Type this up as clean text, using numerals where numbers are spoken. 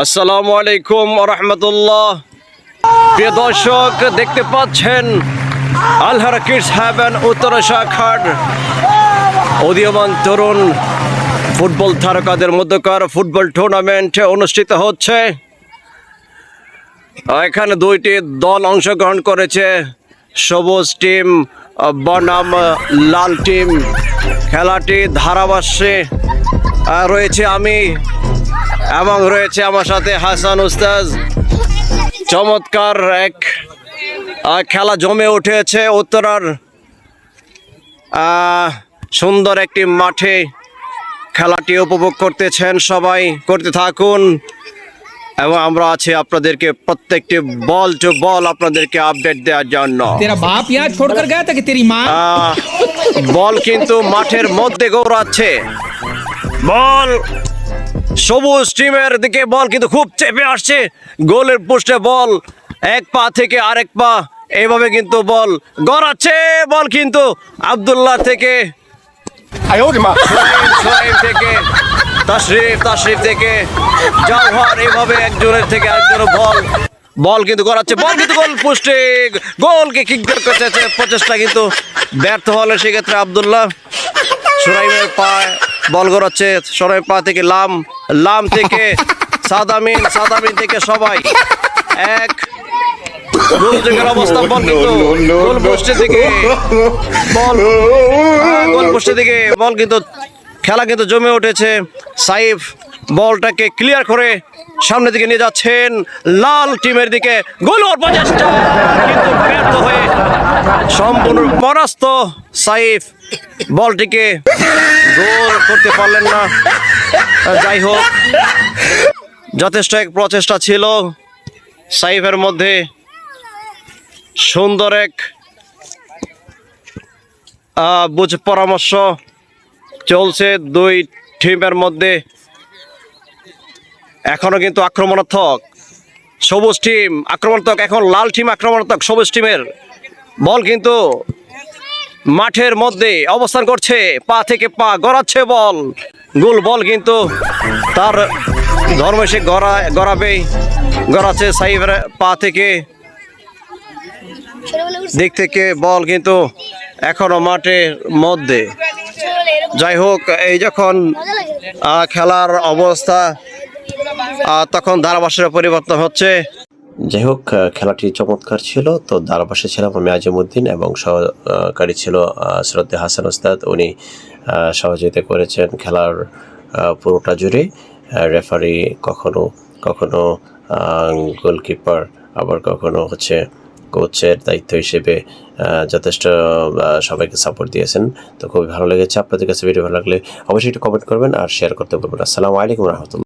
আসসালামু আলাইকুম ওয়া রাহমাতুল্লাহ। প্রিয় দর্শক, দেখতে পাচ্ছেন আল-হারা কিডস হেভেন উত্তরা শাখার উদীয়মান তরুণ ফুটবল তারকাদের মধ্যকার ফুটবল টুর্নামেন্ট অনুষ্ঠিত হচ্ছে। এখানে দুইটি দল অংশগ্রহণ করেছে, সবুজ টিম বনাম লাল টিম। খেলাটি ধারাভাষ্যে রয়েছে আমি এবং রয়েছে আমার সাথে হাসান উস্তাজ। চমৎকার এক খেলা জমে উঠেছে উত্তরার সুন্দর একটি মাঠে। খেলাটি উপভোগ করতেছেন সবাই, করতে থাকুন এবং আমরা আছি আপনাদেরকে প্রত্যেকটি বল টু বল আপনাদেরকে আপডেট দেওয়ার জন্য। বল কিন্তু মাঠের মধ্যে গৌড়াচ্ছে, বল সবুজ টিমের দিকে বল কিন্তু খুব চেপে আসছে, গোলের পোস্টে বল এক পা থেকে আরেক পা এইভাবে কিন্তু বল গড়াচ্ছে। বল কিন্তু আব্দুল্লাহ থেকে থেকে তাশরিফ থেকে জওহর, এইভাবে একজনের থেকে আরেকজন বল কিন্তু গড়াচ্ছে। বল কিন্তু গোল পোস্টে, গোলকে কিক বের করতে প্রচেষ্টা কিন্তু ব্যর্থ হলে সেক্ষেত্রে আব্দুল্লাহ। সুরাইমের পা বল গড়াচ্ছে, সুরাইমের পা থেকে লাম থেকে সাদামিন থেকে সবাই এক অবস্থা। বল কিন্তু গোল পোস্টের দিকে বল কিন্তু খেলা কিন্তু জমে উঠেছে। সাইফ বলটাকে ক্লিয়ার করে সামনের দিকে নিয়ে যাচ্ছেন লাল টিমের দিকে, গোলের প্রচেষ্টা কিন্তু ব্যর্থ হয়ে সম্পূর্ণ পরাস্ত সাইফ। বলটিকে গোল করতে পারলেন না। যাই হোক, যথেষ্ট এক প্রচেষ্টা ছিল সাইফের মধ্যে। সুন্দর এক বুঝ পরামর্শ চলছে দুই টিমের মধ্যে। এখনো কিন্তু আক্রমণাত্মক সবুজ টিম, এখন লাল টিম আক্রমণাত্মক। সবুজ টিমের বল কিন্তু মাঠের মধ্যে অবস্থান করছে, পা থেকে পা গড়াচ্ছে বল, গোল বল কিন্তু তার ধর্মে সে গড়াচ্ছে সাইফের পা থেকে দিক থেকে বল কিন্তু এখনো মাঠের মধ্যে। যাই হোক, এই যখন খেলার অবস্থা তখন ধারাভাষ্যের পরিবর্তন হচ্ছে। যাই হোক, খেলাটি চমৎকার ছিল। তো ধারাভাষ্যে ছিলাম আমি আজিমউদ্দিন এবং সহকারী ছিল শ্রদ্ধে হাসান উস্তাদ। উনি সহযোগিতা করেছেন খেলার পুরোটা জুড়ে। রেফারি কখনো গোলকিপার, আবার কখনো কোচের দায়িত্ব হিসেবে যথেষ্ট সবাইকে সাপোর্ট দিয়েছেন। তো খুবই ভালো লেগেছে। আপনাদের কাছে ভিডিও ভালো লাগলে অবশ্যই একটু কমেন্ট করবেন আর শেয়ার করতে বলবেন। আসসালামু আলাইকুম রহমতুল্লাহ।